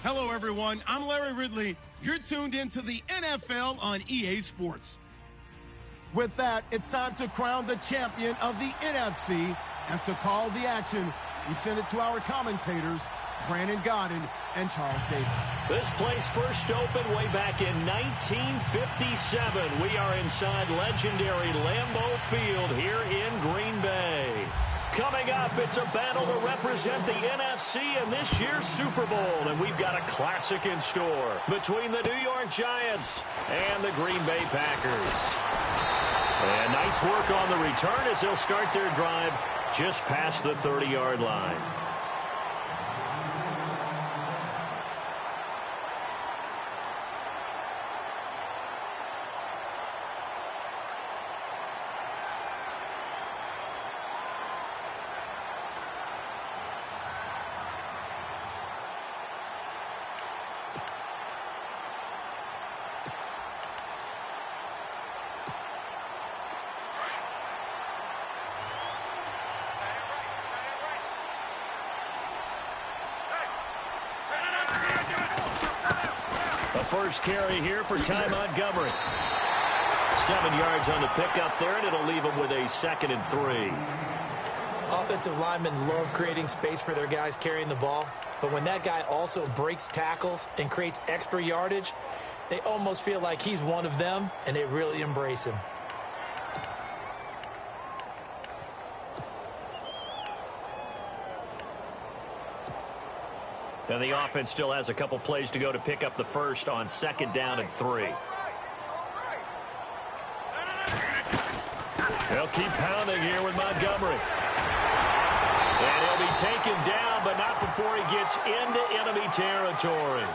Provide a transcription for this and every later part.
Hello, everyone. I'm Larry Ridley. You're tuned into the NFL on EA Sports. With that, it's time to crown the champion of the NFC. And to call the action, we send it to our commentators, Brandon Godden and Charles Davis. This place first opened way back in 1957. We are inside legendary Lambeau Field here in Green Bay. Coming up, it's a battle to represent the NFC in this year's Super Bowl. And we've got a classic in store between the New York Giants and the Green Bay Packers. And nice work on the return as they'll start their drive just past the 30-yard line. First carry here for Ty Montgomery. 7 yards on the pickup there, and it'll leave him with a 2nd and 3. Offensive linemen love creating space for their guys carrying the ball, but when that guy also breaks tackles and creates extra yardage, they almost feel like he's one of them, and they really embrace him. And the offense still has a couple plays to go to pick up the first on 2nd down and 3. They'll keep pounding here with Montgomery. And he'll be taken down, but not before he gets into enemy territory.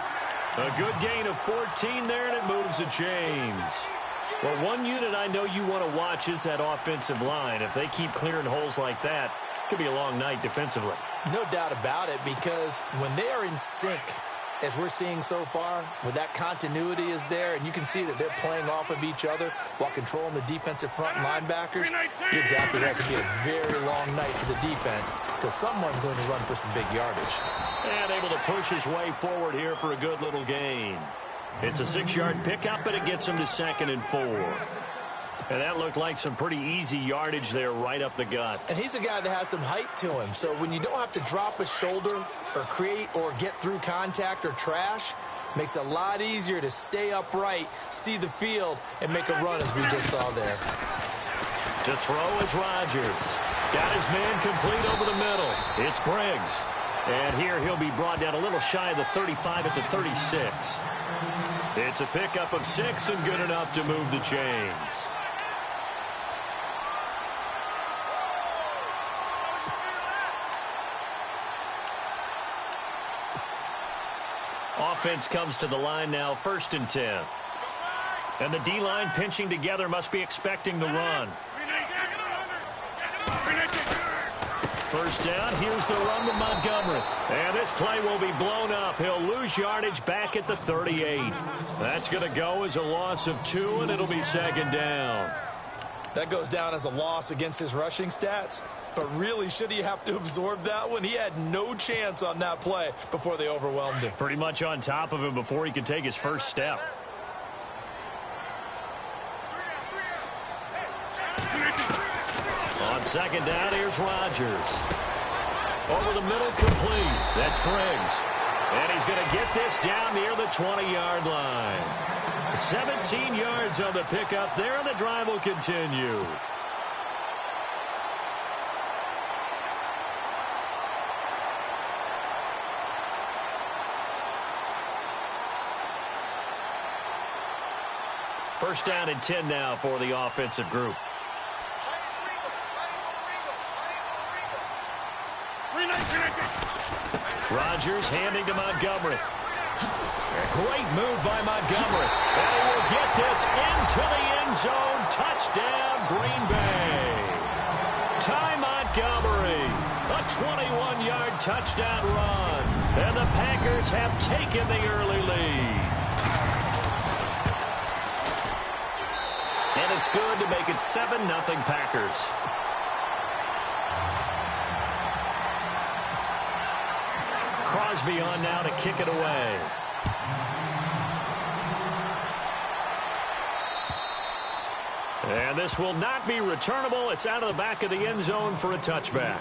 A good gain of 14 there, and it moves the chains. Well, one unit I know you want to watch is that offensive line. If they keep clearing holes like that, it could be a long night defensively. No doubt about it, because when they are in sync, as we're seeing so far, when that continuity is there, and you can see that they're playing off of each other while controlling the defensive front linebackers, you're exactly right. It could be a very long night for the defense because someone's going to run for some big yardage. And able to push his way forward here for a good little gain. It's a 6-yard pickup, but it gets him to 2nd and 4. And that looked like some pretty easy yardage there right up the gut. And he's a guy that has some height to him. So when you don't have to drop a shoulder or create or get through contact or trash, makes it a lot easier to stay upright, see the field, and make a run as we just saw there. To throw is Rodgers. Got his man complete over the middle. It's Briggs. And here he'll be brought down a little shy of the 35 at the 36. It's a pickup of 6 and good enough to move the chains. Offense comes to the line now, 1st and 10. And the D-line pinching together must be expecting the run. First down, here's the run with Montgomery. And this play will be blown up. He'll lose yardage back at the 38. That's going to go as a loss of 2, and it'll be 2nd down. That goes down as a loss against his rushing stats. But really, should he have to absorb that one? He had no chance on that play before they overwhelmed him. Pretty much on top of him before he could take his first step. On 2nd down, here's Rodgers. Over the middle, complete. That's Briggs. And he's going to get this down near the 20-yard line. 17 yards on the pickup there, and the drive will continue. First down and 10 now for the offensive group. Rodgers handing to Montgomery. Great move by Montgomery. And he will get this into the end zone. Touchdown, Green Bay. Ty Montgomery. A 21-yard touchdown run. And the Packers have taken the early lead. And it's good to make it 7-0 Packers. Crosby on now to kick it away. And this will not be returnable. It's out of the back of the end zone for a touchback.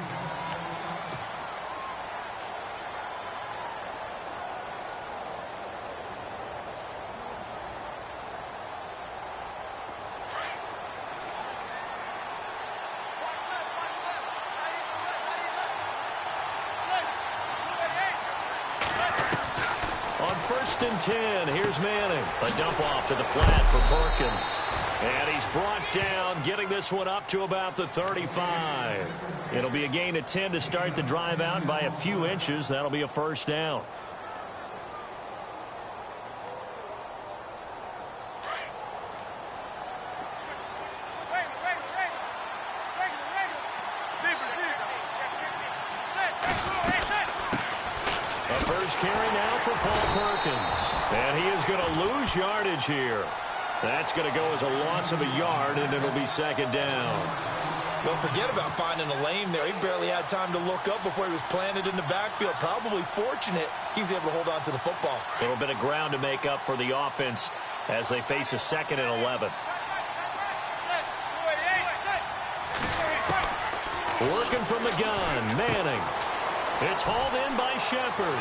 On 1st and 10, here's Manning. A dump off to the flat for Perkins. And he's brought down, getting this one up to about the 35. It'll be a gain of 10 to start the drive out by a few inches. That'll be a first down. A first carry now for Paul Perkins. And he is going to lose yardage here. That's going to go as a loss of a yard, and it'll be second down. Don't forget about finding a lane there. He barely had time to look up before he was planted in the backfield. Probably fortunate he was able to hold on to the football. A little bit of ground to make up for the offense as they face a 2nd and 11. Working from the gun, Manning. It's hauled in by Shepard.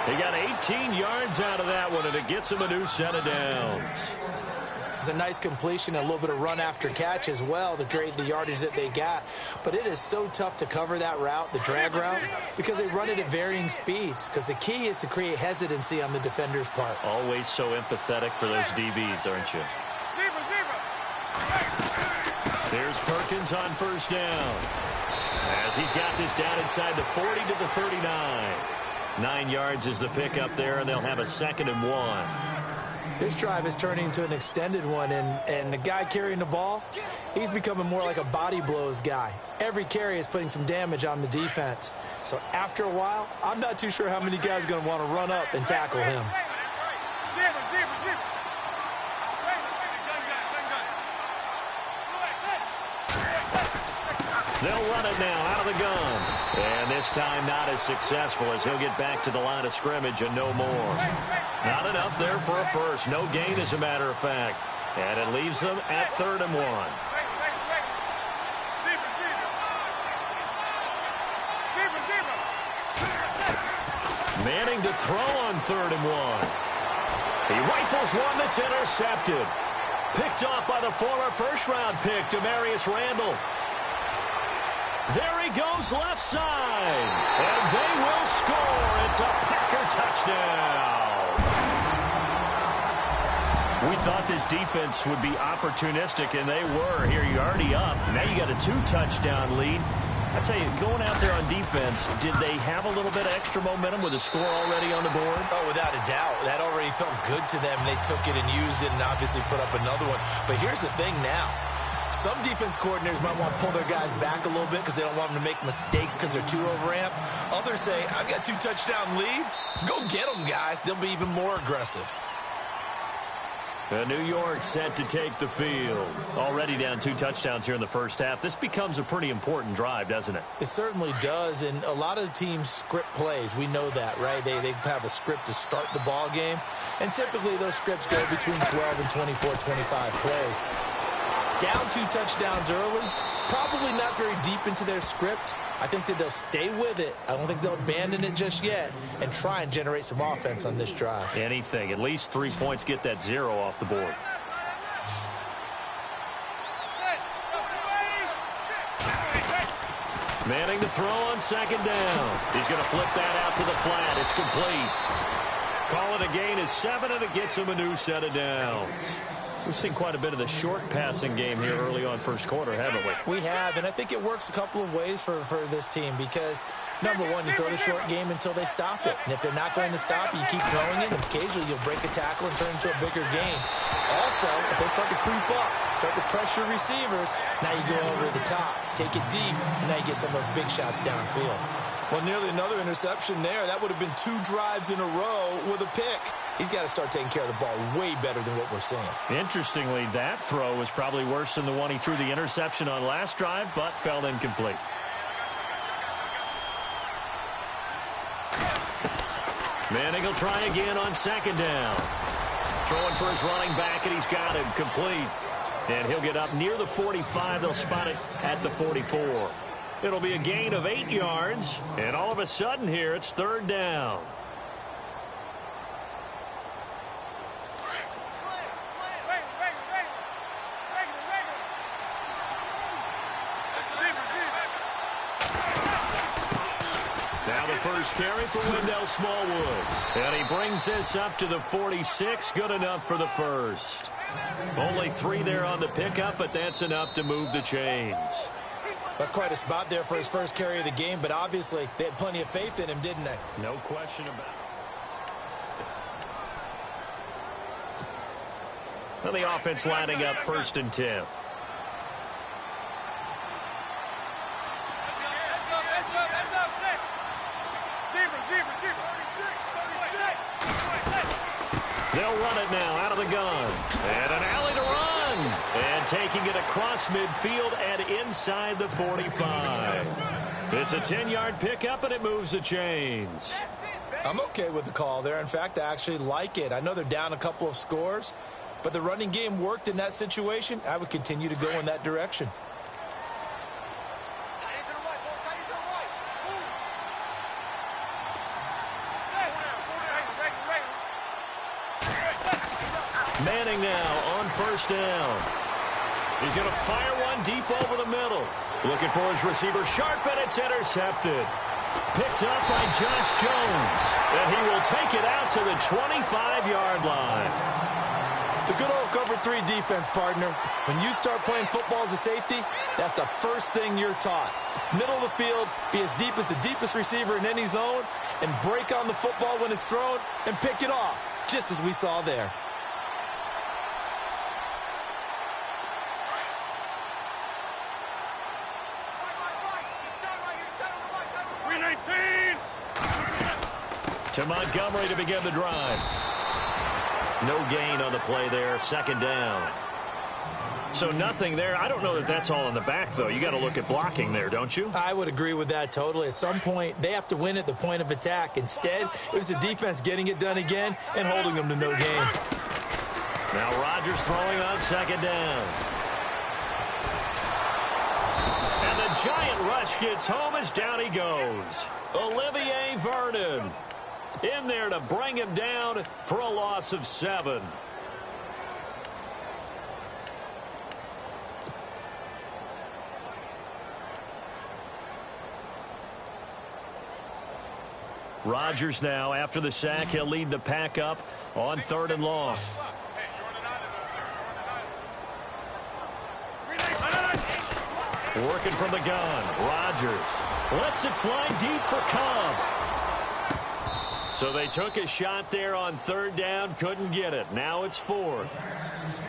He got 18 yards out of that one, and it gets him a new set of downs. It's a nice completion, a little bit of run after catch as well to create the yardage that they got. But it is so tough to cover that route, the drag route, because they run it at varying speeds. Because the key is to create hesitancy on the defender's part. Always so empathetic for those DBs, aren't you? There's Perkins on 1st down. As he's got this down inside the 40 to the 39. 9 yards is the pickup there, and they'll have a 2nd and 1. This drive is turning into an extended one, and the guy carrying the ball, he's becoming more like a body blows guy. Every carry is putting some damage on the defense. So after a while, I'm not too sure how many guys are going to want to run up and tackle him. They'll run it now out of the gun. And this time not as successful as he'll get back to the line of scrimmage and no more. Not enough there for a first. No gain, as a matter of fact. And it leaves them at 3rd and 1. Manning to throw on 3rd and 1. He rifles one that's intercepted. Picked off by the former first-round pick, Demarius Randall. There he goes left side. And they will score. It's a Packer touchdown. We thought this defense would be opportunistic, and they were. Here, you're already up. Now you got a 2-touchdown lead. I tell you, going out there on defense, did they have a little bit of extra momentum with a score already on the board? Oh, without a doubt. That already felt good to them. They took it and used it and obviously put up another one. But here's the thing now. Some defense coordinators might want to pull their guys back a little bit because they don't want them to make mistakes because they're too overamped. Others say, I've got a 2-touchdown lead. Go get them, guys. They'll be even more aggressive. New York set to take the field. Already down 2 touchdowns here in the first half. This becomes a pretty important drive, doesn't it? It certainly does, and a lot of the teams script plays. We know that, right? They have a script to start the ball game, and typically those scripts go between 12 and 24, 25 plays. Down 2 touchdowns early, probably not very deep into their script. I think that they'll stay with it. I don't think they'll abandon it just yet and try and generate some offense on this drive. Anything. At least 3 points, get that 0 off the board. Manning to throw on 2nd down. He's going to flip that out to the flat. It's complete. Call it a gain of 7, and it gets him a new set of downs. We've seen quite a bit of the short passing game here early on first quarter, haven't we? We have, and I think it works a couple of ways for this team because, number one, you throw the short game until they stop it. And if they're not going to stop it, you keep throwing it, and occasionally you'll break a tackle and turn it into a bigger game. Also, if they start to creep up, start to pressure receivers, now you go over the top, take it deep, and now you get some of those big shots downfield. Well, nearly another interception there. That would have been 2 drives in a row with a pick. He's got to start taking care of the ball way better than what we're seeing. Interestingly, that throw was probably worse than the one he threw the interception on last drive, but fell incomplete. Manning will try again on second down. Throwing for his running back, and he's got him complete. And he'll get up near the 45. They'll spot it at the 44. It'll be a gain of 8 yards. And all of a sudden here, it's third down. Now the first carry for Wendell Smallwood. And he brings this up to the 46. Good enough for the first. Only 3 there on the pickup, but that's enough to move the chains. That's quite a spot there for his first carry of the game, but obviously they had plenty of faith in him, didn't they? No question about it. And the offense lining up 1st and 10. They'll run it now out of the gun. And an alley to run. And taking it across midfield and inside the 45. It's a 10-yard pickup, and it moves the chains. I'm okay with the call there. In fact, I actually like it. I know they're down a couple of scores, but the running game worked in that situation. I would continue to go in that direction. Manning now on 1st down. He's going to fire one deep over the middle. Looking for his receiver sharp, and it's intercepted. Picked up by Josh Jones. And he will take it out to the 25-yard line. The good old cover 3 defense, partner. When you start playing football as a safety, that's the first thing you're taught. Middle of the field, be as deep as the deepest receiver in any zone, and break on the football when it's thrown and pick it off, just as we saw there. To Montgomery to begin the drive. No gain on the play there. 2nd down. So nothing there. I don't know that that's all in the back, though. You got to look at blocking there, don't you? I would agree with that totally. At some point, they have to win at the point of attack. Instead, it was the defense getting it done again and holding them to no gain. Now Rodgers throwing on 2nd down. And the giant rush gets home as down he goes. Olivier Vernon in there to bring him down for a loss of 7. Rodgers now, after the sack, he'll lead the pack up on 3rd and long. Working from the gun, Rodgers lets it fly deep for Cobb. So they took a shot there on 3rd down, couldn't get it. Now it's 4th.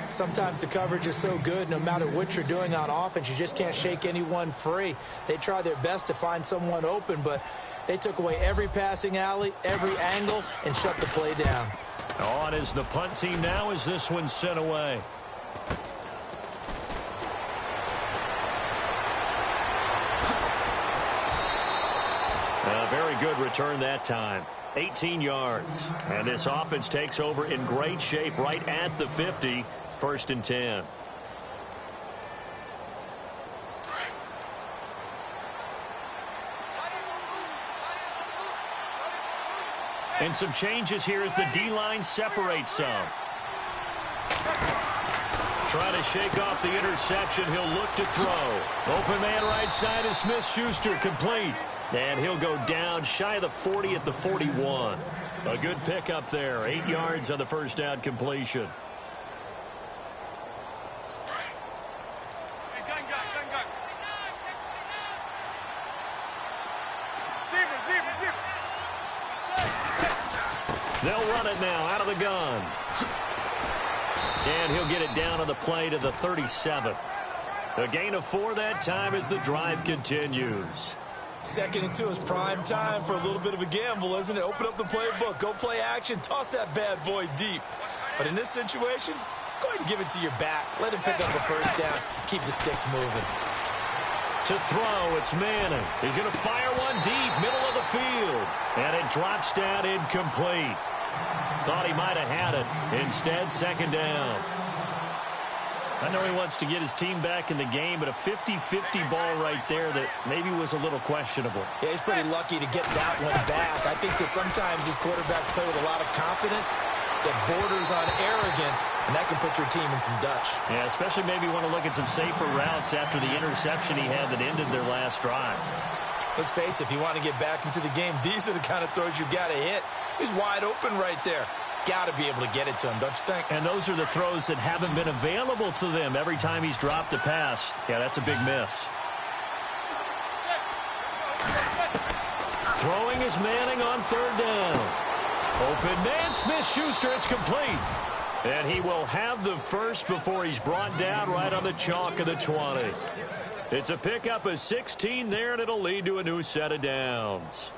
Sometimes the coverage is so good, no matter what you're doing on offense, you just can't shake anyone free. They try their best to find someone open, but they took away every passing alley, every angle, and shut the play down. On is the punt team now as this one's sent away. A very good return that time. 18 yards. And this offense takes over in great shape right at the 50. 1st and 10. And some changes here as the D-line separates some. Trying to shake off the interception. He'll look to throw. Open man right side is Smith-Schuster, complete. And he'll go down shy of the 40 at the 41. A good pickup there. 8 yards on the 1st down completion. They'll run it now out of the gun. And he'll get it down on the play to the 37. A gain of 4 that time as the drive continues. 2nd and 2 is prime time for a little bit of a gamble, isn't it? Open up the playbook, go play action, toss that bad boy deep. But in this situation, go ahead and give it to your back. Let him pick up the 1st down, keep the sticks moving. To throw, it's Manning. He's going to fire one deep, middle of the field. And it drops down incomplete. Thought he might have had it. Instead, second down. I know he wants to get his team back in the game, but a 50-50 ball right there that maybe was a little questionable. Yeah, he's pretty lucky to get that one back. I think that sometimes these quarterbacks play with a lot of confidence that borders on arrogance, and that can put your team in some Dutch. Yeah, especially maybe want to look at some safer routes after the interception he had that ended their last drive. Let's face it, if you want to get back into the game, these are the kind of throws you got to hit. He's wide open right there. Got to be able to get it to him, don't you think? And those are the throws that haven't been available to them every time he's dropped a pass. Yeah, that's a big miss. Throwing is Manning on third down. Open man, Smith-Schuster, it's complete. And he will have the first before he's brought down right on the chalk of the 20. It's a pickup of 16 there, and it'll lead to a new set of downs.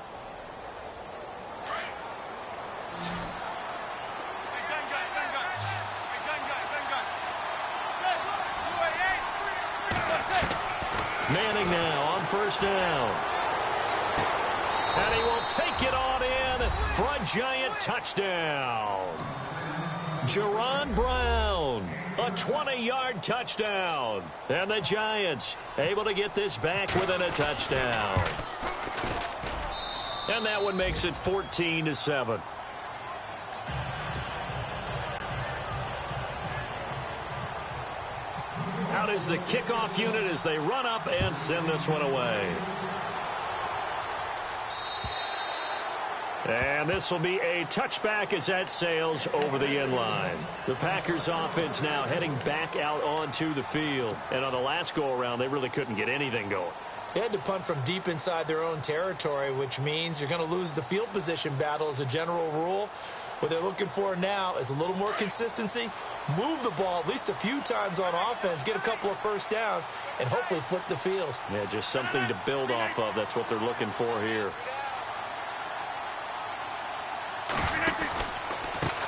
Manning now on first down. And he will take it on in for a giant touchdown. Jerron Brown, a 20-yard touchdown. And the Giants able to get this back within a touchdown. And that one makes it 14-7. Out is the kickoff unit as they run up and send this one away. And this will be a touchback as that sails over the end line. The Packers offense now heading back out onto the field. And on the last go-around, they really couldn't get anything going. They had to punt from deep inside their own territory, which means you're going to lose the field position battle as a general rule. What they're looking for now is a little more consistency, move the ball at least a few times on offense, get a couple of first downs, and hopefully flip the field. Yeah, just something to build off of. That's what they're looking for here.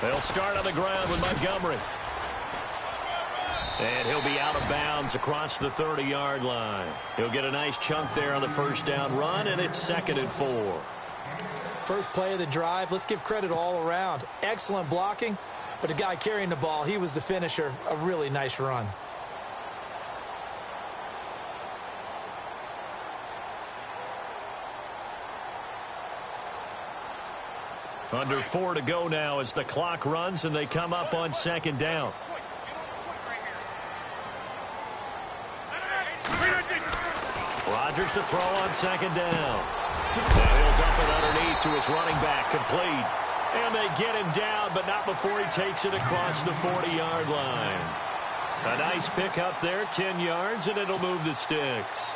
They'll start on the ground with Montgomery. And he'll be out of bounds across the 30-yard line. He'll get a nice chunk there on the first down run, and it's 2nd and 4. First play of the drive, let's give credit all around. Excellent blocking, but the guy carrying the ball, he was the finisher. A really nice run. Under 4 to go now as the clock runs and they come up on 2nd down. Rodgers to throw on 2nd down. And he'll dump it underneath to his running back, complete. And they get him down, but not before he takes it across the 40-yard line. A nice pick up there, 10 yards, and it'll move the sticks.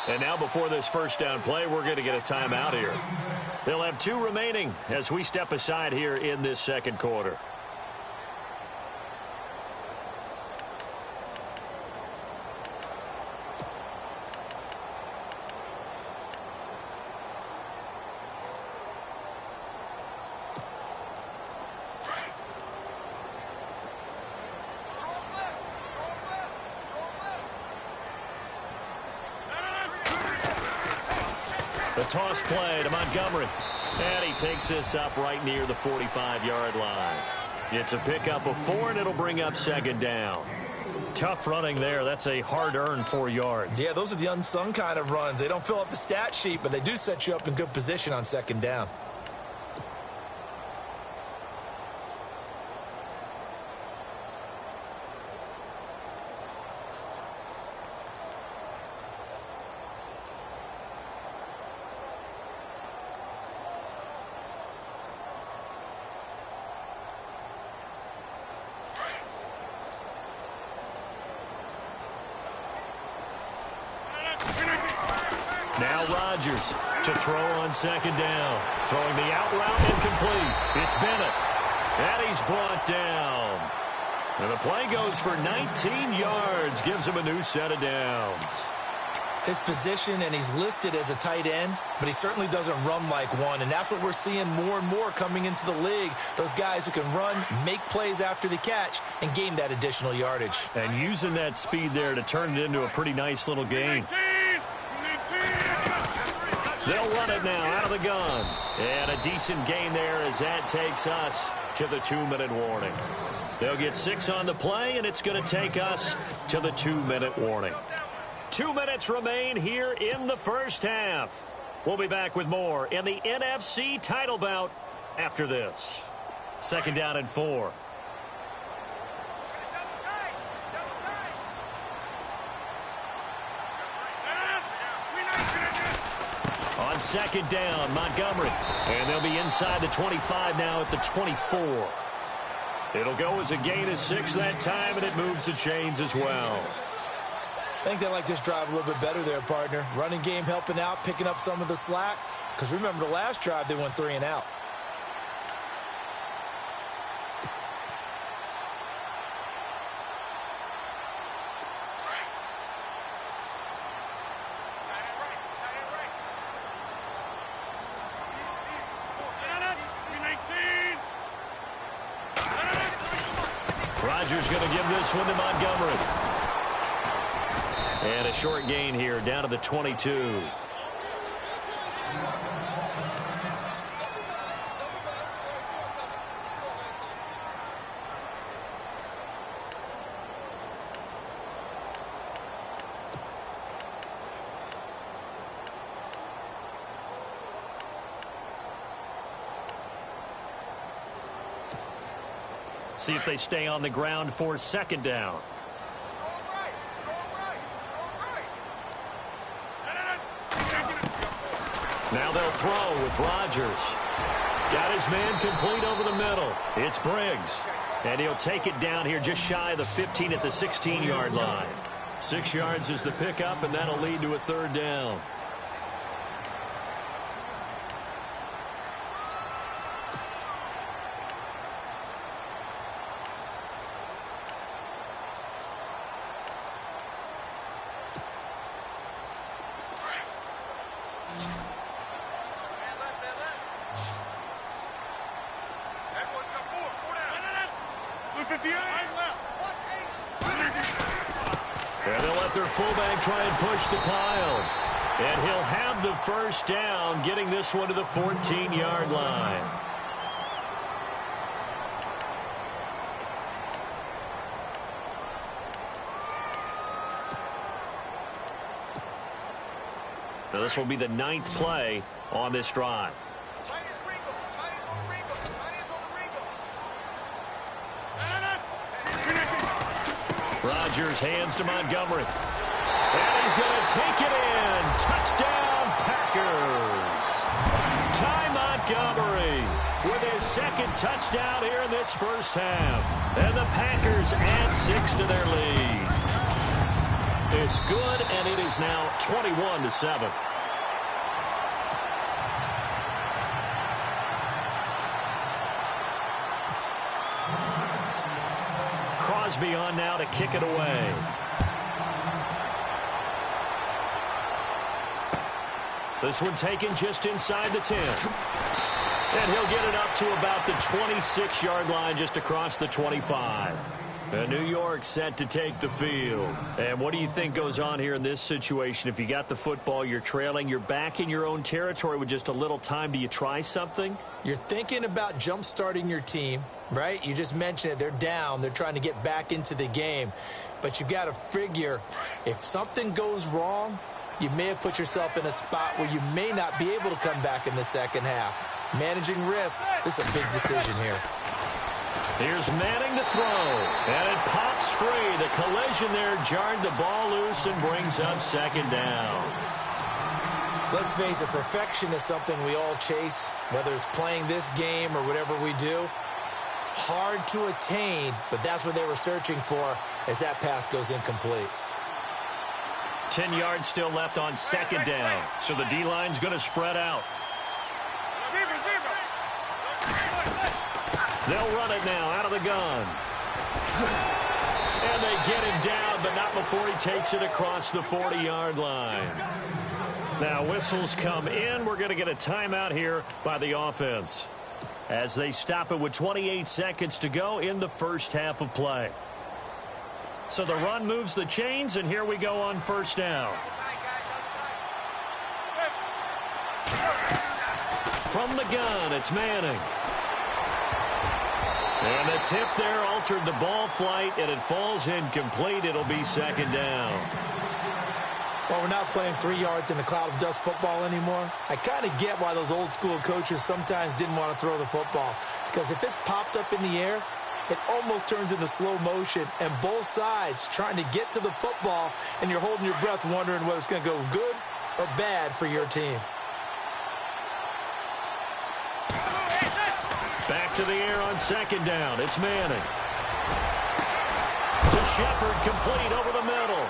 And now before this first down play, we're going to get a timeout here. They'll have 2 remaining as we step aside here in this second quarter. The toss play to Montgomery. And he takes this up right near the 45-yard line. It's a pickup of 4, and it'll bring up 2nd down. Tough running there. That's a hard-earned 4 yards. Yeah, those are the unsung kind of runs. They don't fill up the stat sheet, but they do set you up in good position on 2nd down. Now Rodgers to throw on 2nd down. Throwing the out route incomplete. It's Bennett. And he's brought down. And the play goes for 19 yards. Gives him a new set of downs. his position, and he's listed as a tight end, but he certainly doesn't run like one, and that's what we're seeing more and more coming into the league. Those guys who can run, make plays after the catch, and gain that additional yardage. And using that speed there to turn it into a pretty nice little game. They'll run it now out of the gun. And a decent gain there as that takes us to the 2-minute warning. They'll get 6 on the play, and it's going to take us to the 2-minute warning. 2 minutes remain here in the first half. We'll be back with more in the NFC title bout after this. 2nd down and 4. On 2nd down, Montgomery. And they'll be inside the 25 now at the 24. It'll go as a gain of 6 that time, and it moves the chains as well. I think they like this drive a little bit better there, partner. Running game helping out, picking up some of the slack. Because remember, the last drive, they went 3 and out. Rodgers going to give this one to Montgomery. And a short gain here down to the 22. See if they stay on the ground for 2nd down. Now they'll throw with Rodgers. Got his man complete over the middle. It's Briggs. And he'll take it down here just shy of the 15 at the 16-yard line. 6 yards is the pickup, and that'll lead to a 3rd down. And they'll let their fullback try and push the pile. And he'll have the 1st down, getting this one to the 14-yard line. Now this will be the 9th play on this drive. Rodgers hands to Montgomery. And he's going to take it in. Touchdown, Packers. Ty Montgomery with his 2nd touchdown here in this first half. And the Packers add 6 to their lead. It's good, and it is now 21-7. Crosby on now to kick it away. This one taken just inside the 10. And he'll get it up to about the 26-yard line, just across the 25. And New York set to take the field. And what do you think goes on here in this situation? If you got the football, you're trailing, you're back in your own territory with just a little time. Do you try something? You're thinking about jump-starting your team, right? You just mentioned it. They're down. They're trying to get back into the game. But you got to figure, if something goes wrong, you may have put yourself in a spot where you may not be able to come back in the second half. Managing risk, this is a big decision here. Here's Manning to throw, and it pops free. The collision there jarred the ball loose and brings up 2nd down. Let's face it, perfection is something we all chase, whether it's playing this game or whatever we do. Hard to attain, but that's what they were searching for as that pass goes incomplete. 10 yards still left on 2nd down, so the D-line's going to spread out. They'll run it now out of the gun. And they get him down, but not before he takes it across the 40-yard line. Now whistles come in. We're going to get a timeout here by the offense as they stop it with 28 seconds to go in the first half of play. So the run moves the chains, and here we go on first down. From the gun, it's Manning. And the tip there altered the ball flight, and it falls incomplete. It'll be second down. Well, we're not playing 3 yards in a cloud of dust football anymore. I kind of get why those old school coaches sometimes didn't want to throw the football. Because if it's popped up in the air, it almost turns into slow motion, and both sides trying to get to the football, and you're holding your breath wondering whether it's going to go good or bad for your team. Back to the air on second down. It's Manning. To Shepard, complete over the middle.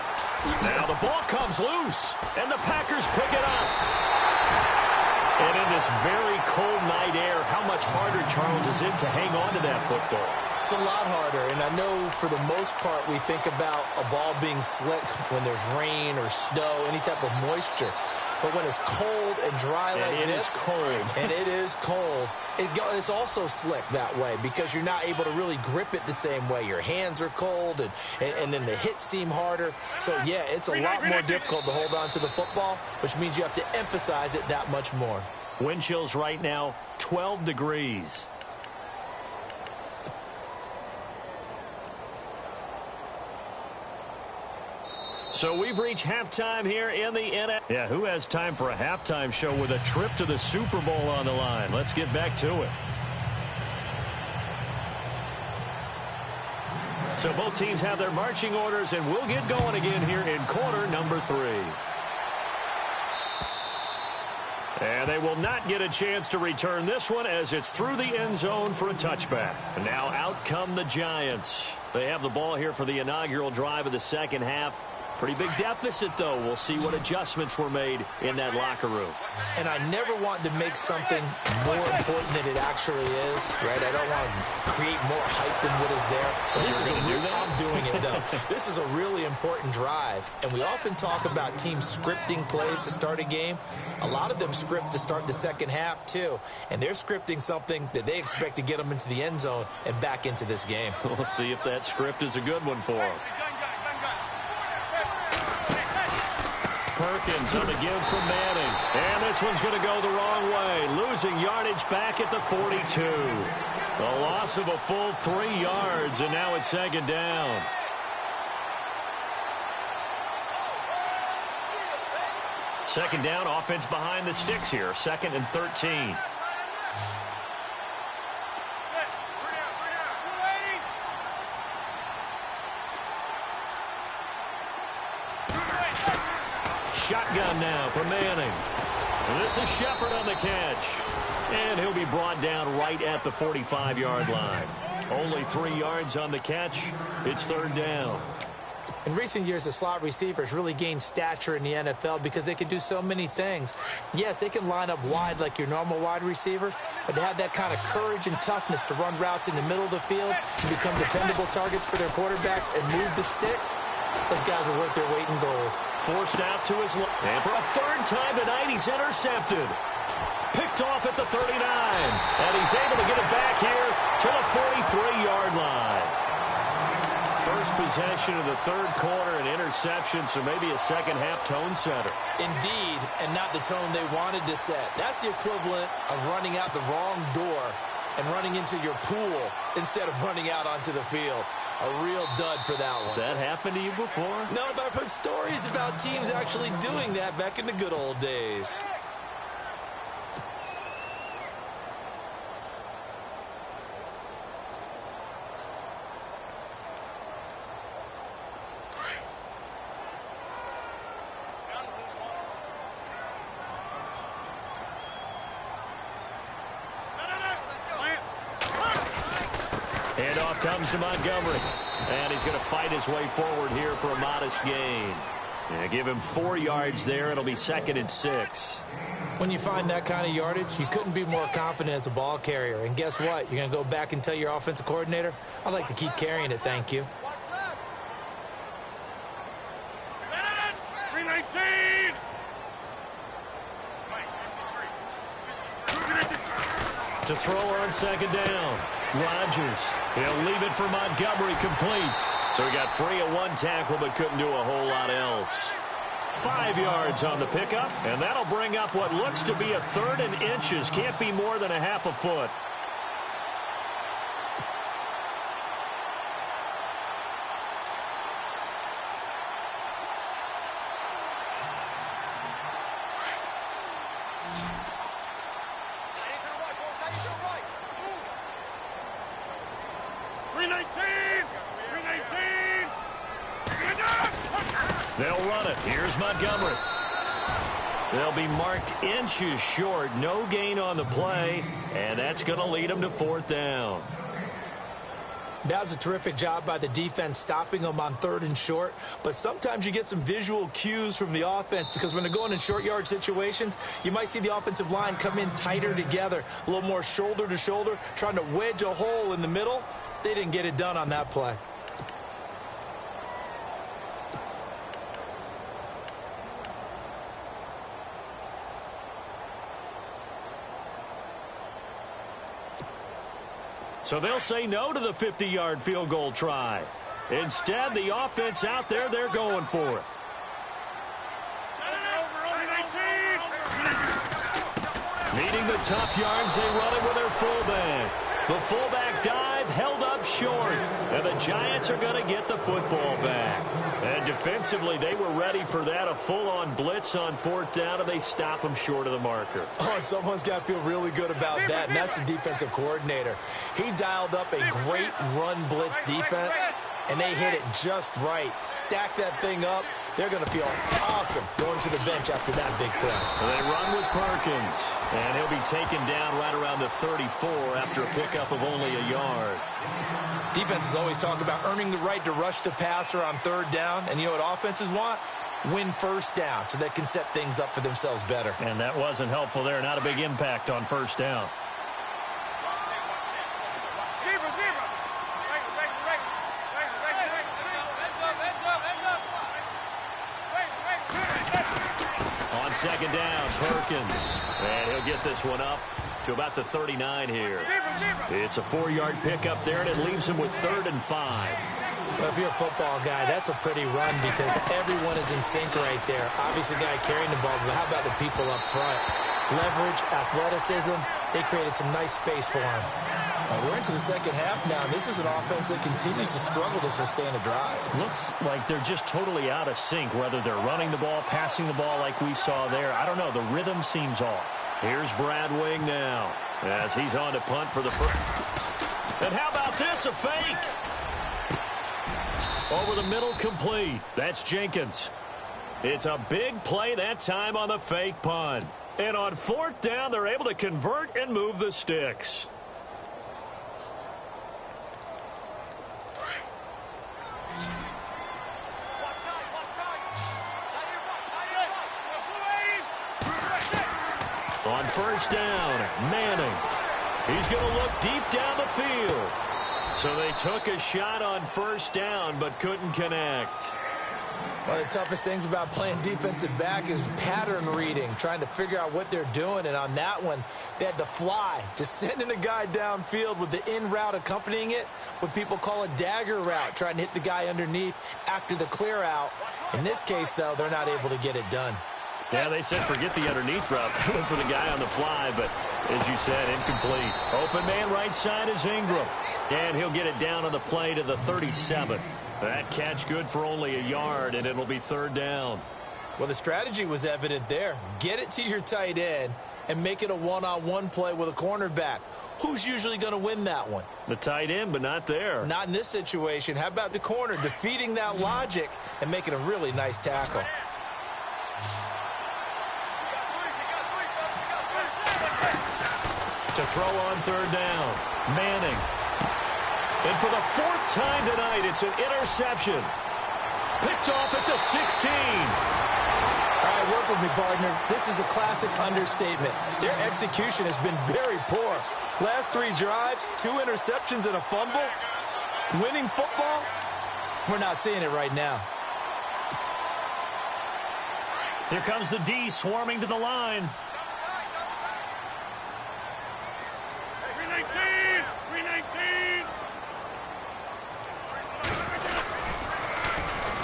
Now the ball comes loose, and the Packers pick it up. And in this very cold night air, how much harder, Charles, is it to hang on to that football? It's a lot harder, and I know for the most part we think about a ball being slick when there's rain or snow, any type of moisture. But when it's cold and dry like this, and it is cold, it's also slick that way because you're not able to really grip it the same way. Your hands are cold, and then the hits seem harder. So, yeah, it's a lot more difficult to hold on to the football, which means you have to emphasize it that much more. Wind chills right now, 12 degrees. So we've reached halftime here in the NFL. Yeah, who has time for a halftime show with a trip to the Super Bowl on the line? Let's get back to it. So both teams have their marching orders, and we'll get going again here in quarter number 3. And they will not get a chance to return this one as it's through the end zone for a touchback. And now out come the Giants. They have the ball here for the inaugural drive of the second half. Pretty big deficit, though. We'll see what adjustments were made in that locker room. And I never want to make something more important than it actually is, right? I don't want to create more hype than what is there. But this is I'm doing it, though. This is a really important drive. And we often talk about teams scripting plays to start a game. A lot of them script to start the second half, too. And they're scripting something that they expect to get them into the end zone and back into this game. We'll see if that script is a good one for them. Perkins on the give from Manning. And this one's going to go the wrong way. Losing yardage back at the 42. A loss of a full 3 yards, and now it's second down. Second down, offense behind the sticks here. 2nd and 13. Shotgun now for Manning. And this is Shepard on the catch. And he'll be brought down right at the 45-yard line. Only 3 yards on the catch. It's third down. In recent years, the slot receivers really gained stature in the NFL because they can do so many things. Yes, they can line up wide like your normal wide receiver, but to have that kind of courage and toughness to run routes in the middle of the field and become dependable targets for their quarterbacks and move the sticks, those guys are worth their weight in gold. Forced out to his left. And for a third time tonight, he's intercepted. Picked off at the 39. And he's able to get it back here to the 43-yard line. First possession of the third quarter, an interception, so maybe a second-half tone setter. Indeed, and not the tone they wanted to set. That's the equivalent of running out the wrong door and running into your pool instead of running out onto the field. A real dud for that one. Has that happened to you before? No, but I've heard stories about teams actually doing that back in the good old days. Handoff comes to Montgomery. And he's going to fight his way forward here for a modest gain. And give him 4 yards there. It'll be 2nd and 6. When you find that kind of yardage, you couldn't be more confident as a ball carrier. And guess what? You're going to go back and tell your offensive coordinator, I'd like to keep carrying it, thank you. To throw on second down. Rodgers. He'll leave it for Montgomery, complete. So he got free of one tackle but couldn't do a whole lot else. 5 yards on the pickup, and that'll bring up what looks to be a 3rd and inches. Can't be more than a half a foot. They'll run it. Here's Montgomery. They'll be marked inches short. No gain on the play, and that's going to lead them to 4th down. That was a terrific job by the defense stopping them on 3rd and short, but sometimes you get some visual cues from the offense because when they're going in short yard situations, you might see the offensive line come in tighter together, a little more shoulder to shoulder, trying to wedge a hole in the middle. They didn't get it done on that play. So they'll say no to the 50-yard field goal try. Instead, the offense out there, they're going for it. Needing the tough yards, they run it with their fullback. The fullback dive held up short, and the Giants are going to get the football back. And defensively, they were ready for that, a full-on blitz on 4th down, and they stop them short of the marker. Oh, and someone's got to feel really good about that, and that's the defensive coordinator. He dialed up a great run blitz defense, and they hit it just right. Stack that thing up. They're going to feel awesome going to the bench after that big play. They run with Perkins, and he'll be taken down right around the 34 after a pickup of only a yard. Defenses always talk about earning the right to rush the passer on 3rd down, and you know what offenses want? Win 1st down so they can set things up for themselves better. And that wasn't helpful there. Not a big impact on 1st down. On second down, Perkins. And he'll get this one up to about the 39 here. It's a 4-yard pickup there, and it leaves him with 3rd and 5. Well, if you're a football guy, that's a pretty run because everyone is in sync right there. Obviously, the guy carrying the ball, but how about the people up front? Leverage, athleticism, they created some nice space for him. We're into the second half now, and this is an offense that continues to struggle to sustain a drive. Looks like they're just totally out of sync, whether they're running the ball, passing the ball like we saw there. I don't know. The rhythm seems off. Here's Brad Wing now as he's on to punt for the first. And how about this, a fake? Over the middle, complete. That's Jenkins. It's a big play that time on the fake punt. And on 4th down, they're able to convert and move the sticks. On 1st down, Manning. He's going to look deep down the field. So they took a shot on 1st down, but couldn't connect. One of the toughest things about playing defensive back is pattern reading, trying to figure out what they're doing. And on that one, they had the fly, just sending a guy downfield with the in route accompanying it, what people call a dagger route, trying to hit the guy underneath after the clear out. In this case, though, they're not able to get it done. Yeah, they said forget the underneath route. Went for the guy on the fly, but as you said, incomplete. Open man right side is Ingram. And he'll get it down on the play to the 37. That catch good for only a yard, and it'll be 3rd down. Well, the strategy was evident there. Get it to your tight end and make it a one-on-one play with a cornerback. Who's usually going to win that one? The tight end, but not there. Not in this situation. How about the corner defeating that logic and making a really nice tackle? To throw on 3rd down, Manning. And for the 4th time tonight, it's an interception. Picked off at the 16. All right, work with me, partner. This is a classic understatement. Their execution has been very poor. Last 3 drives, 2 interceptions and a fumble. Winning football? We're not seeing it right now. Here comes the D swarming to the line.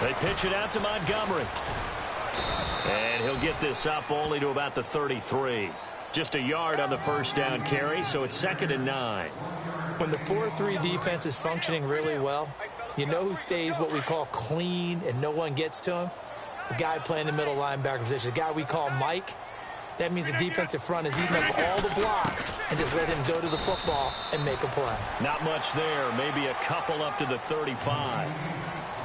They pitch it out to Montgomery. And he'll get this up only to about the 33. Just a yard on the first down carry, so it's 2nd and 9. When the 4-3 defense is functioning really well, you know who stays what we call clean and no one gets to him? The guy playing the middle linebacker position, the guy we call Mike. That means the defensive front is eating up all the blocks and just let him go to the football and make a play. Not much there. Maybe a couple up to the 35.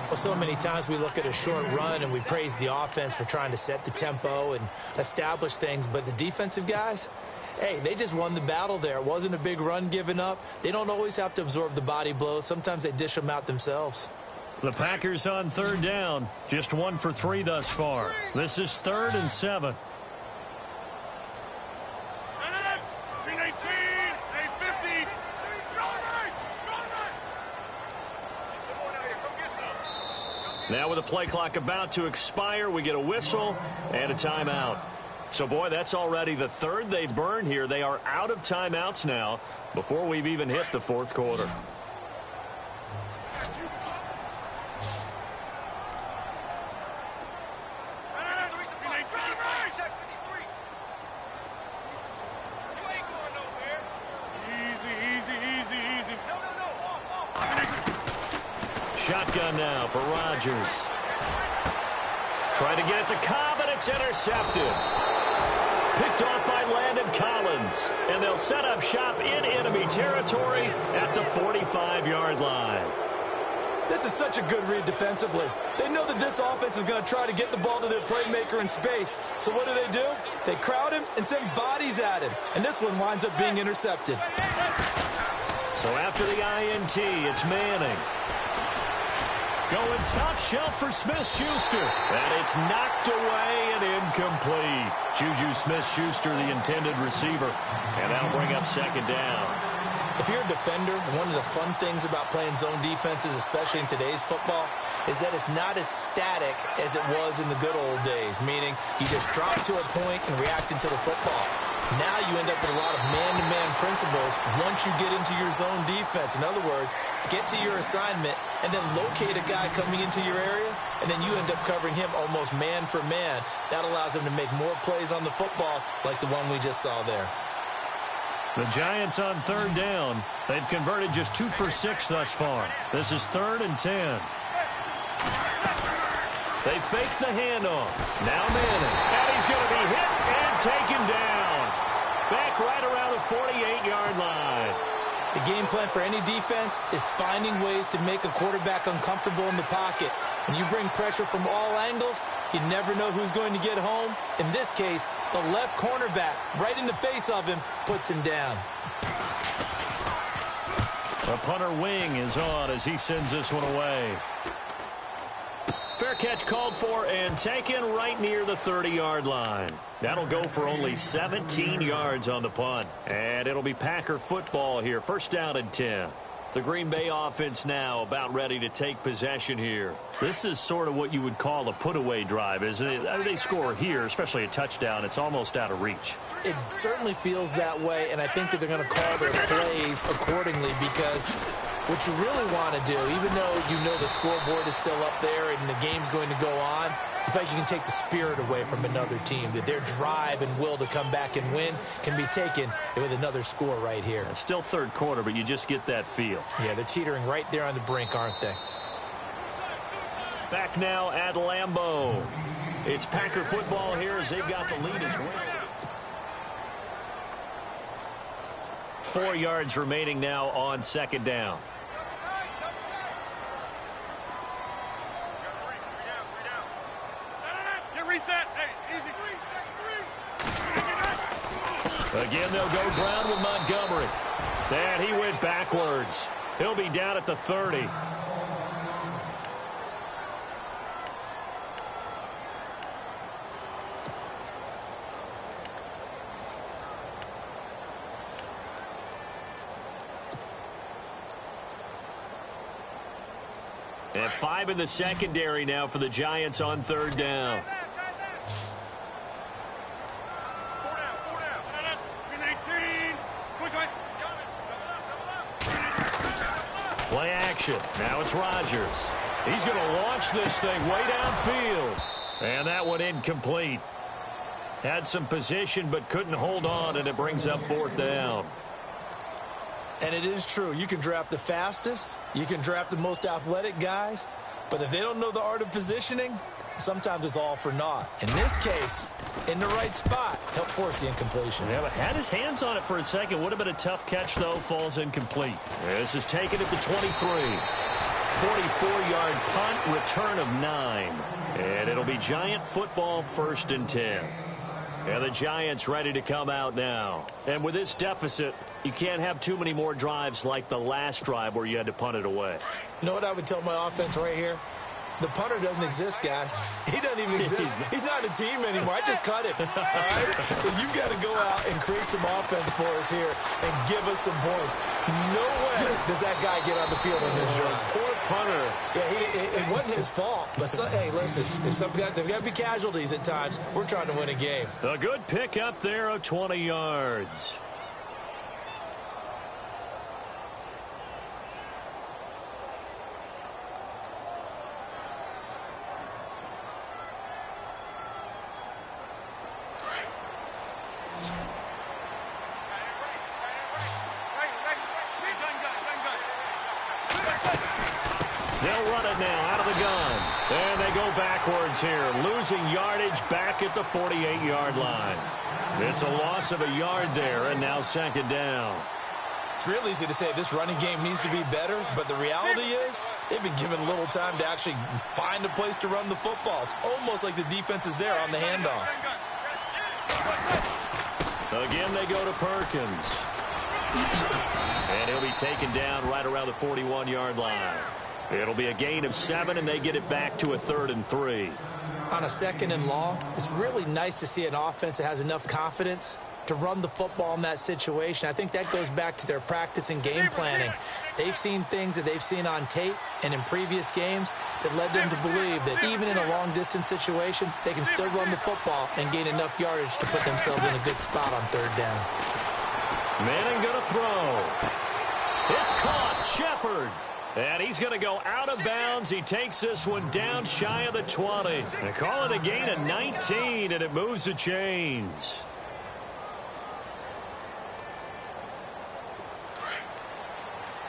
Well, so many times we look at a short run and we praise the offense for trying to set the tempo and establish things, but the defensive guys, hey, they just won the battle there. It wasn't a big run given up. They don't always have to absorb the body blows. Sometimes they dish them out themselves. The Packers on 3rd down. Just 1 for 3 thus far. This is 3rd and 7. Now with the play clock about to expire, we get a whistle and a timeout. So, boy, that's already the 3rd they've burned here. They are out of timeouts now before we've even hit the 4th quarter. Shotgun now for Rodgers. Trying to get it to Cobb, and it's intercepted. Picked off by Landon Collins. And they'll set up shop in enemy territory at the 45-yard line. This is such a good read defensively. They know that this offense is going to try to get the ball to their playmaker in space. So what do? They crowd him and send bodies at him. And this one winds up being intercepted. So after the INT, it's Manning. Going top shelf for Smith-Schuster. And it's knocked away and incomplete. Juju Smith-Schuster, the intended receiver. And that'll bring up 2nd down. If you're a defender, one of the fun things about playing zone defenses, especially in today's football, is that it's not as static as it was in the good old days, meaning you just drop to a point and react into the football. Now you end up with a lot of man-to-man principles once you get into your zone defense. In other words, get to your assignment and then locate a guy coming into your area, and then you end up covering him almost man for man. That allows him to make more plays on the football like the one we just saw there. The Giants on 3rd down. They've converted just 2 for 6 thus far. This is 3rd and 10. They fake the handoff. Now Manning. And he's going to be hit and taken down. Back right around the 48-yard line. The game plan for any defense is finding ways to make a quarterback uncomfortable in the pocket. When you bring pressure from all angles, you never know who's going to get home. In this case, the left cornerback, right in the face of him, puts him down. The punter wing is on as he sends this one away. Fair catch called for and taken right near the 30-yard line. That'll go for only 17 yards on the punt. And it'll be Packer football here. 1st down and 10. The Green Bay offense now about ready to take possession here. This is sort of what you would call a put-away drive, isn't it? They score here, especially a touchdown. It's almost out of reach. It certainly feels that way, and I think that they're going to call their plays accordingly because what you really want to do, even though you know the scoreboard is still up there and the game's going to go on, in fact, you can take the spirit away from another team, that their drive and will to come back and win can be taken with another score right here. It's still 3rd quarter, but you just get that feel. Yeah, they're teetering right there on the brink, aren't they? Back now at Lambeau. It's Packer football here as they've got the lead as well. 4 yards remaining now on 2nd down. Again, they'll go ground with Montgomery. And he went backwards. He'll be down at the 30. And 5 in the secondary now for the Giants on 3rd down. Play action. Now it's Rodgers. He's going to launch this thing way downfield. And that one incomplete. Had some position but couldn't hold on, and it brings up 4th down. And it is true. You can draft the fastest. You can draft the most athletic guys. But if they don't know the art of positioning, sometimes it's all for naught. In this case, in the right spot, helped force the incompletion. Yeah, but had his hands on it for a second. Would have been a tough catch, though. Falls incomplete. This is taken at the 23. 44-yard punt, return of 9. And it'll be Giant football, 1st and 10. And the Giants ready to come out now. And with this deficit, you can't have too many more drives like the last drive where you had to punt it away. You know what I would tell my offense right here? The punter doesn't exist, guys. He doesn't even exist. He's not a team anymore. I just cut him. All right? So you've got to go out and create some offense for us here and give us some points. No way does that guy get on the field on this drive. Poor punter. Yeah, it wasn't his fault. But, hey, listen, there's got to be casualties at times. We're trying to win a game. A good pick up there of 20 yards. They'll run it now out of the gun. And they go backwards here, losing yardage back at the 48-yard line. It's a loss of a yard there, and now 2nd down. It's real easy to say this running game needs to be better, but the reality is they've been given little time to actually find a place to run the football. It's almost like the defense is there on the handoff. Again, they go to Perkins. And he'll be taken down right around the 41-yard line. It'll be a gain of 7, and they get it back to a 3rd and 3. On a 2nd and long, it's really nice to see an offense that has enough confidence to run the football in that situation. I think that goes back to their practice and game planning. They've seen things that they've seen on tape and in previous games that led them to believe that even in a long-distance situation, they can still run the football and gain enough yardage to put themselves in a good spot on 3rd down. Manning going to throw. It's caught. Shepard. And he's going to go out of bounds. He takes this one down shy of the 20. They call it a gain of 19, and it moves the chains.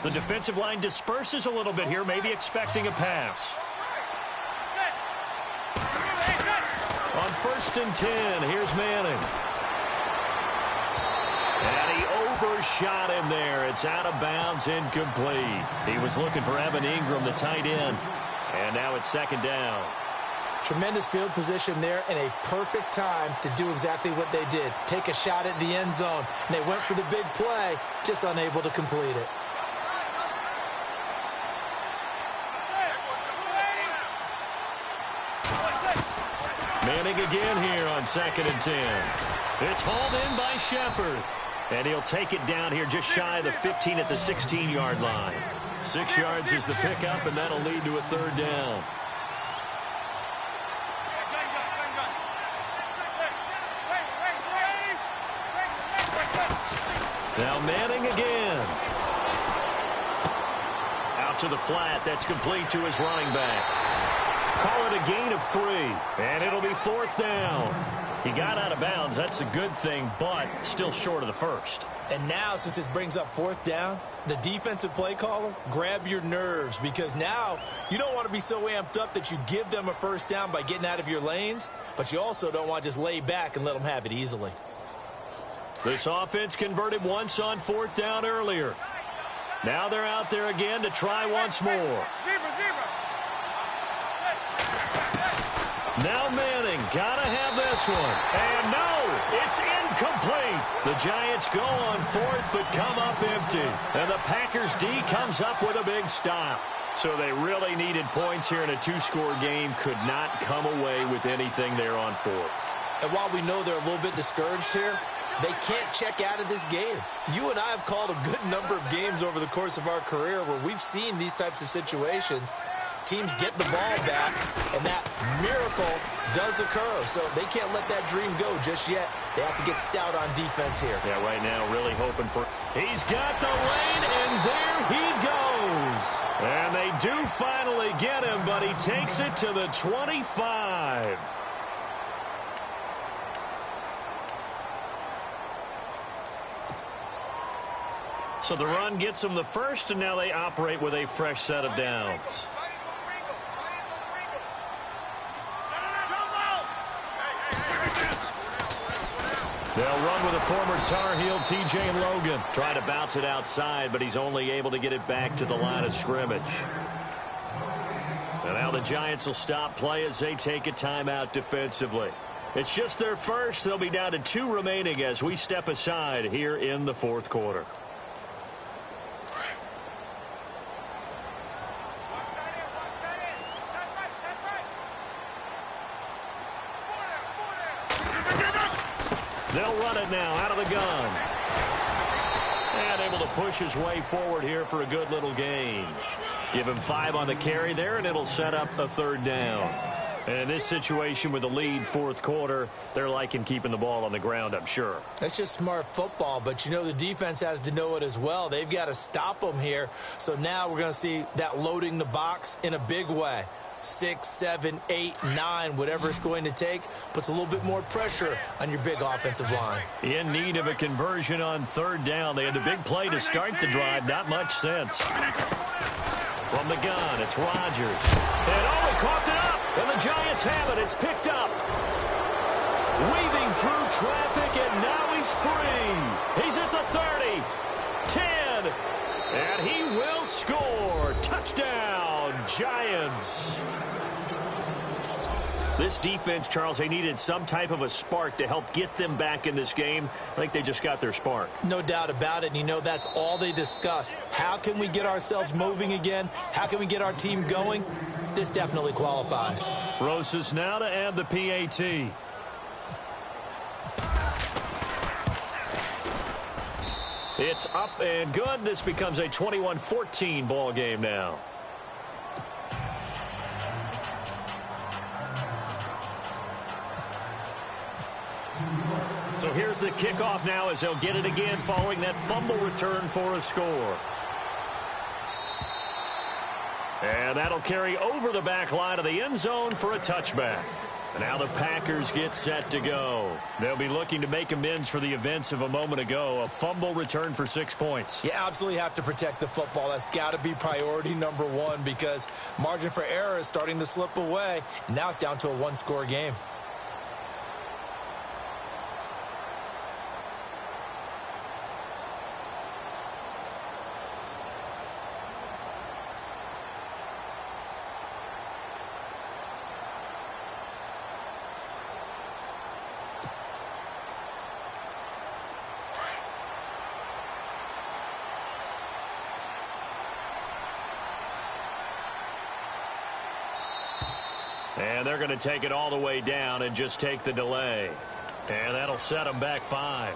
The defensive line disperses a little bit here, maybe expecting a pass. On 1st and 10, here's Manning. And he overshot him there. It's out of bounds, incomplete. He was looking for Evan Ingram, the tight end. And now it's 2nd down. Tremendous field position there and a perfect time to do exactly what they did. Take a shot at the end zone. And they went for the big play, just unable to complete it. Manning again here on 2nd and 10. It's hauled in by Shepard. And he'll take it down here just shy of the 15 at the 16-yard line. 6 yards is the pickup, and that'll lead to a 3rd down. Now Manning again. Out to the flat. That's complete to his running back. Call it a gain of 3, and it'll be 4th down. He got out of bounds. That's a good thing, but still short of the 1st. And now, since this brings up 4th down, the defensive play caller, grab your nerves, because now you don't want to be so amped up that you give them a 1st down by getting out of your lanes, but you also don't want to just lay back and let them have it easily. This offense converted once on 4th down earlier. Now they're out there again to try once more. Now Manning, gotta have this one. And no, it's incomplete. The Giants go on 4th, but come up empty. And the Packers D comes up with a big stop. So they really needed points here in a 2-score game. Could not come away with anything there on 4th. And while we know they're a little bit discouraged here, they can't check out of this game. You and I have called a good number of games over the course of our career where we've seen these types of situations. Teams get the ball back, and that miracle does occur. So they can't let that dream go just yet. They have to get stout on defense here. Yeah, right now really hoping for... He's got the lane, and there he goes. goes. And they do finally get him, but he takes it to the 25. So the run gets them the first, and now they operate with a fresh set of downs. They'll run with a former Tar Heel, T.J. Logan. Trying to bounce it outside, but he's only able to get it back to the line of scrimmage. And now the Giants will stop play as they take a timeout defensively. It's just their first. They'll be down to 2 remaining as we step aside here in the fourth quarter. They'll run it now out of the gun. And able to push his way forward here for a good little gain. Give him 5 on the carry there, and it'll set up a 3rd down. And in this situation with the lead fourth quarter, they're liking keeping the ball on the ground, I'm sure. That's just smart football, but you know the defense has to know it as well. They've got to stop them here. So now we're going to see that loading the box in a big way. 6, 7, 8, 9, whatever it's going to take, puts a little bit more pressure on your big offensive line. In need of a conversion on 3rd down. They had the big play to start the drive. Not much sense. From the gun, it's Rodgers. And he coughed it up. And the Giants have it. It's picked up. Weaving through traffic, and now he's free. He's at the 30. 10. And he will score. Touchdown, Giants. This defense, Charles, they needed some type of a spark to help get them back in this game. I think they just got their spark. No doubt about it. And you know, that's all they discussed. How can we get ourselves moving again? How can we get our team going? This definitely qualifies. Rosas now to add the PAT. It's up and good. This becomes a 21-14 ball game now. So here's the kickoff now as they'll get it again following that fumble return for a score. And that'll carry over the back line of the end zone for a touchback. And now the Packers get set to go. They'll be looking to make amends for the events of a moment ago. A fumble return for 6 points. You absolutely have to protect the football. That's got to be priority number 1 because margin for error is starting to slip away. And now it's down to a 1-score game. And they're going to take it all the way down and just take the delay. And that'll set them back 5.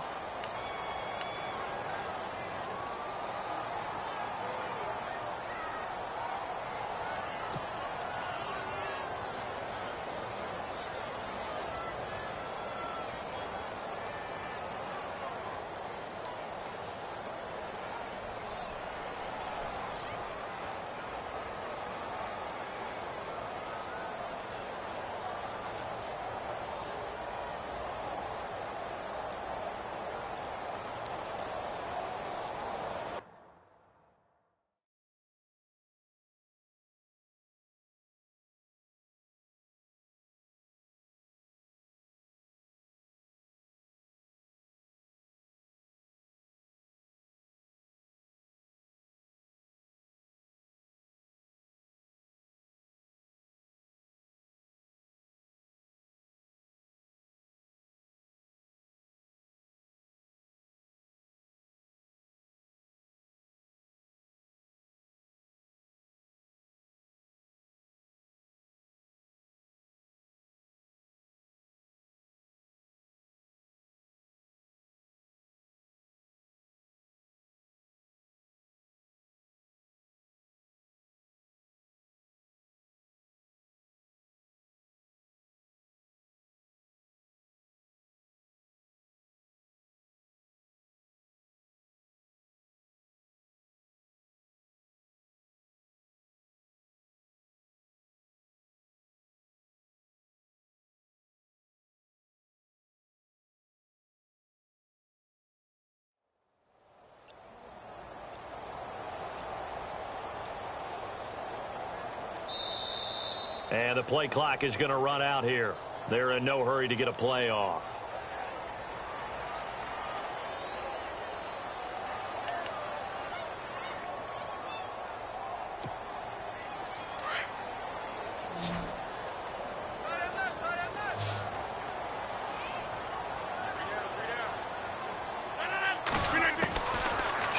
And the play clock is going to run out here. They're in no hurry to get a play off.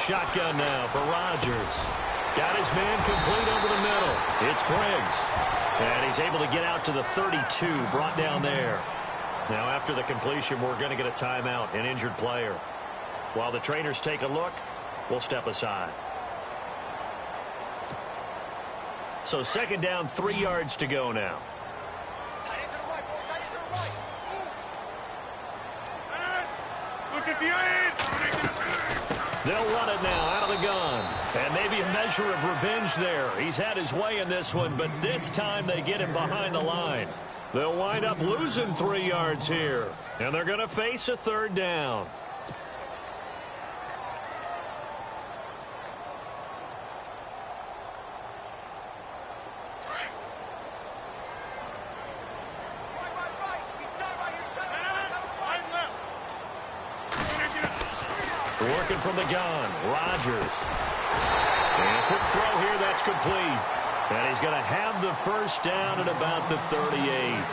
Shotgun now for Rodgers. Got his man complete over the middle. It's Briggs. And he's able to get out to the 32, brought down there. Now after the completion, we're going to get a timeout, an injured player. While the trainers take a look, we'll step aside. So second down, 3 yards to go now. Look at the end. They'll run it now out of the gun. And maybe a measure of revenge there. He's had his way in this one, but this time they get him behind the line. They'll wind up losing 3 yards here. And they're going to face a third down. Working from the gun, Rodgers. And a quick throw here, that's complete. And he's going to have the first down at about the 38.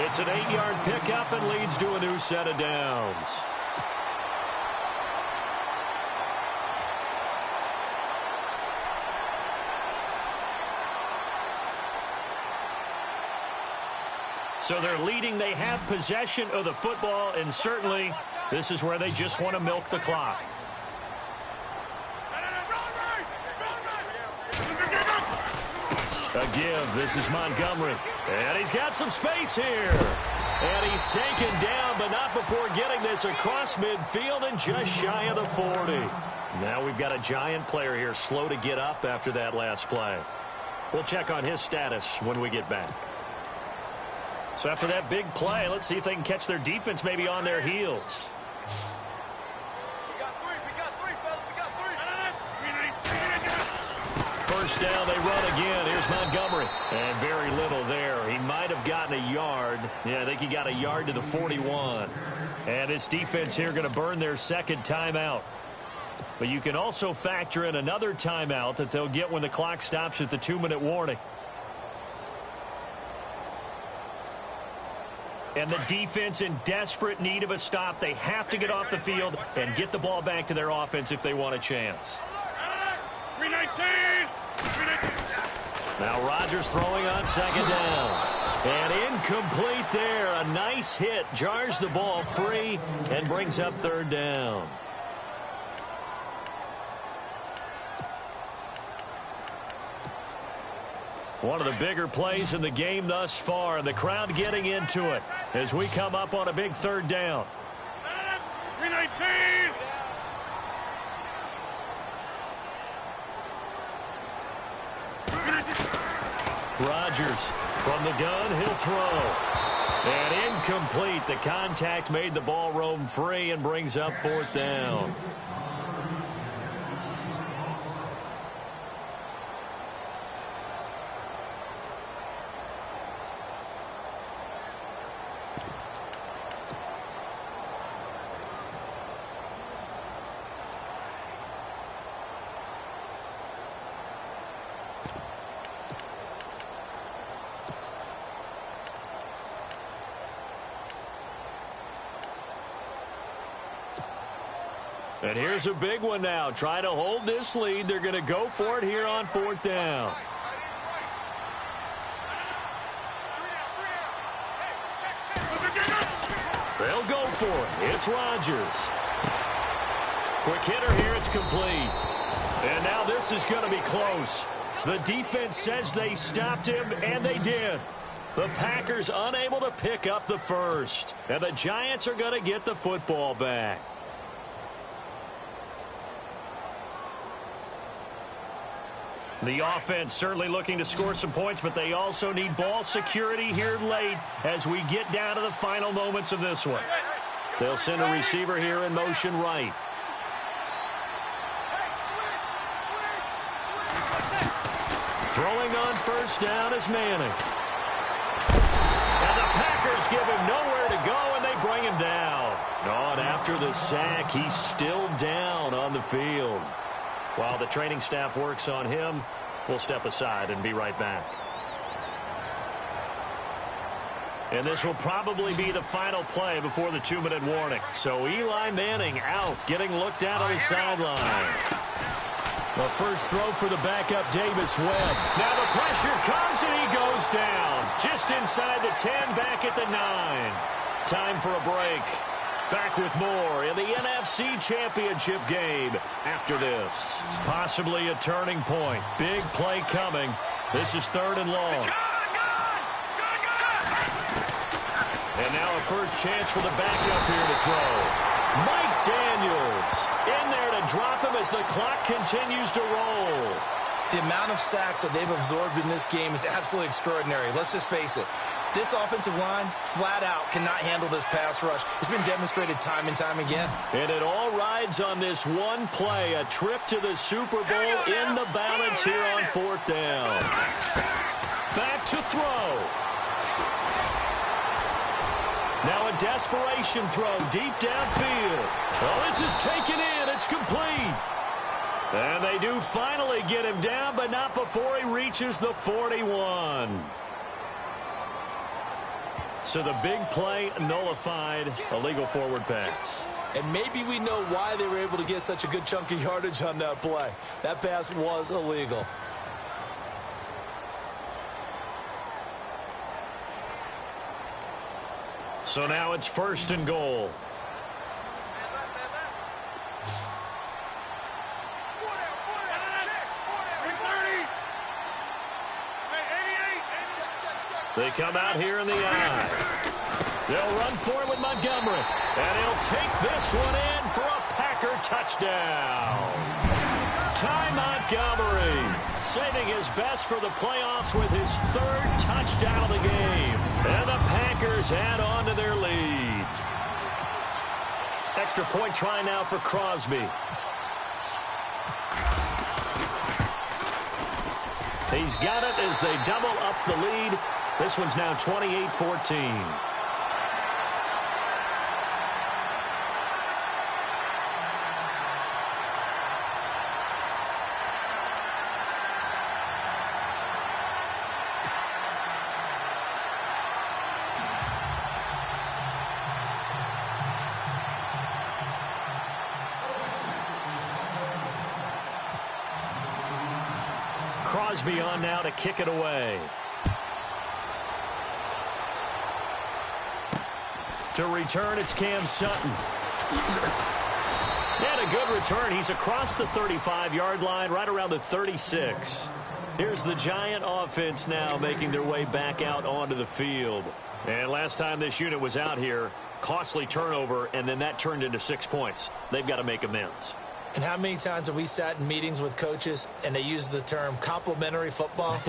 It's an 8-yard pickup and leads to a new set of downs. So they're leading. They have possession of the football, and certainly this is where they just want to milk the clock. A give. This is Montgomery. And he's got some space here. And he's taken down, but not before getting this across midfield and just shy of the 40. Now we've got a giant player here slow to get up after that last play. We'll check on his status when we get back. So after that big play, let's see if they can catch their defense maybe on their heels. We got three, fellas. We got three. First down, they run again. Here's Montgomery. And very little there. He might have gotten a yard. Yeah, I think he got a yard to the 41. And this defense here going to burn their second timeout. But you can also factor in another timeout that they'll get when the clock stops at the 2-minute warning. And the defense in desperate need of a stop. They have to get off the field and get the ball back to their offense if they want a chance. 319. Now Rodgers throwing on second down. And incomplete there. A nice hit. Jars the ball free and brings up third down. One of the bigger plays in the game thus far, and the crowd getting into it as we come up on a big third down. 319. Rodgers from the gun, he'll throw. And incomplete. The contact made the ball roam free and brings up fourth down. And here's a big one now. Trying to hold this lead. They're going to go for it here on fourth down. They'll go for it. It's Rodgers. Quick hitter here. It's complete. And now this is going to be close. The defense says they stopped him, and they did. The Packers unable to pick up the first. And the Giants are going to get the football back. The offense certainly looking to score some points, but they also need ball security here late as we get down to the final moments of this one. They'll send a receiver here in motion right. Throwing on first down is Manning. And the Packers give him nowhere to go, and they bring him down. And after the sack, he's still down on the field. While the training staff works on him, we'll step aside and be right back. And this will probably be the final play before the 2-minute warning. So Eli Manning out, getting looked at on the sideline. The first throw for the backup, Davis Webb. Now the pressure comes, and he goes down. Just inside the 10, back at the 9. Time for a break. Back with more in the NFC Championship game after this. Possibly a turning point. Big play coming. This is 3rd and long. And now a first chance for the backup here to throw. Mike Daniels in there to drop him as the clock continues to roll. The amount of sacks that they've absorbed in this game is absolutely extraordinary. Let's just face it. This offensive line, flat out, cannot handle this pass rush. It's been demonstrated time and time again. And it all rides on this one play, a trip to the Super Bowl in the balance here on 4th down. Back to throw. Now a desperation throw deep downfield. Oh, this is taken in. It's complete. And they do finally get him down, but not before he reaches the 41. So the big play nullified, a legal forward pass. And maybe we know why they were able to get such a good chunk of yardage on that play. That pass was illegal. So now it's 1st and goal. They come out here in the eye. They'll run for it with Montgomery. And he'll take this one in for a Packer touchdown. Ty Montgomery saving his best for the playoffs with his 3rd touchdown of the game. And the Packers add on to their lead. Extra point try now for Crosby. He's got it as they double up the lead. This one's now 28-14. Crosby on now to kick it away. To return, it's Cam Sutton. And a good return. He's across the 35-yard line, right around the 36. Here's the Giant offense now making their way back out onto the field. And last time this unit was out here, costly turnover, and then that turned into 6 points. They've got to make amends. And how many times have we sat in meetings with coaches and they use the term complementary football?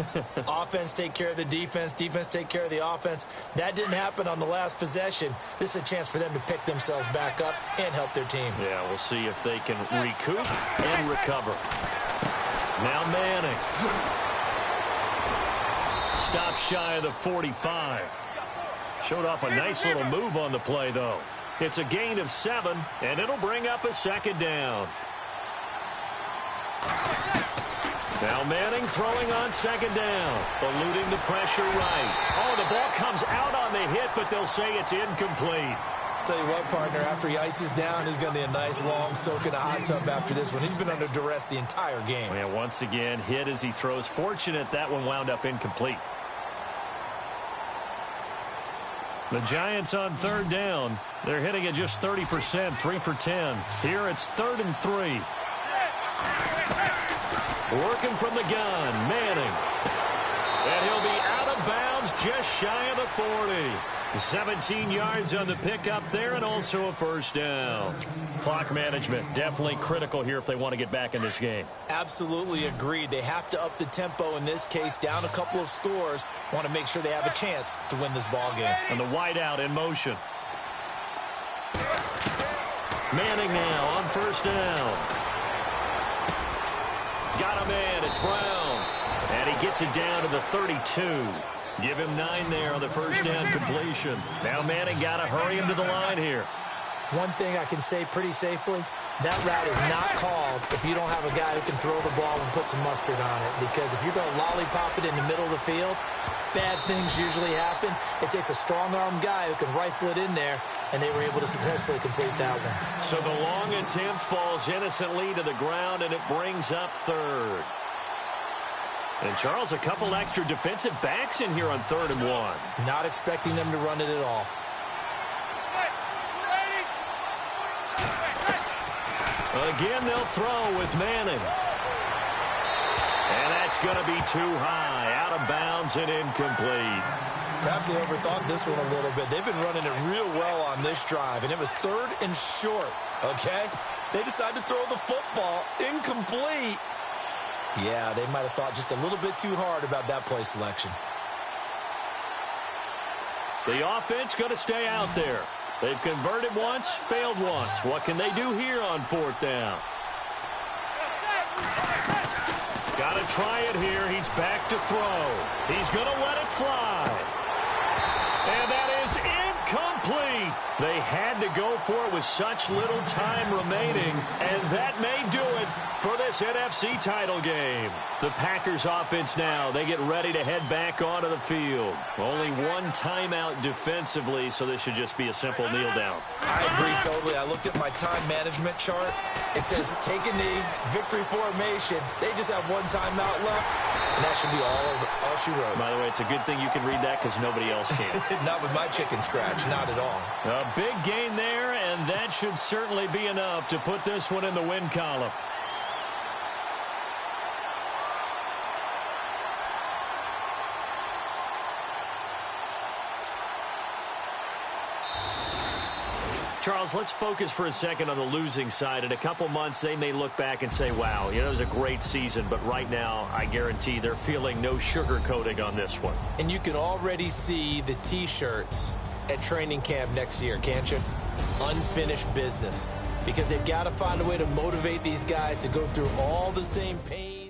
Offense take care of the defense, defense take care of the offense. That didn't happen on the last possession. This is a chance for them to pick themselves back up and help their team. Yeah, we'll see if they can recoup and recover. Now Manning. Stops shy of the 45. Showed off a nice little move on the play, though. It's a gain of 7, and it'll bring up a 2nd down. Now Manning throwing on 2nd down, eluding the pressure right. Oh, the ball comes out on the hit, but they'll say it's incomplete. Tell you what, partner, after he ices down, he's going to need a nice long soak in a hot tub after this one. He's been under duress the entire game. And once again, hit as he throws. Fortunate that one wound up incomplete. The Giants on 3rd down. They're hitting at just 30%, 3 for 10. Here it's 3rd and 3. Working from the gun, Manning. And he'll be out of bounds just shy of the 40. 17 yards on the pickup there and also a 1st down. Clock management definitely critical here if they want to get back in this game. Absolutely agreed. They have to up the tempo in this case, down a couple of scores. Want to make sure they have a chance to win this ball game. And the wideout in motion. Manning now on 1st down. Got a man. It's Brown. And he gets it down to the 32. Give him 9 there on the first down completion. Now Manning got to hurry him to the line here. One thing I can say pretty safely, that route is not called if you don't have a guy who can throw the ball and put some mustard on it. Because if you're going to lollipop it in the middle of the field, bad things usually happen. It takes a strong-arm guy who can rifle it in there, and they were able to successfully complete that one. So the long attempt falls innocently to the ground, and it brings up third. And, Charles, a couple extra defensive backs in here on 3rd and 1. Not expecting them to run it at all. Again, they'll throw with Manning. And that's going to be too high, out of bounds and incomplete. Perhaps they overthought this one a little bit. They've been running it real well on this drive, and it was 3rd and short, okay? They decided to throw the football incomplete. Yeah, they might have thought just a little bit too hard about that play selection. The offense going to stay out there. They've converted once, failed once. What can they do here on 4th down? Got to try it here. He's back to throw. He's going to let it fly. And that is incomplete. They had to go for it with such little time remaining, and that may do it for this NFC title game. The Packers offense now, they get ready to head back onto the field. Only one timeout defensively, so this should just be a simple kneel down. I agree totally. I looked at my time management chart. It says take a knee, victory formation. They just have one timeout left, and that should be all she wrote. By the way, it's a good thing you can read that because nobody else can. Not with my chicken scratch, not at all. A big gain there, and that should certainly be enough to put this one in the win column. Charles, let's focus for a second on the losing side. In a couple months, they may look back and say, wow, it was a great season. But right now, I guarantee they're feeling no sugarcoating on this one. And you can already see the T-shirts at training camp next year, can't you? Unfinished business. Because they've got to find a way to motivate these guys to go through all the same pain.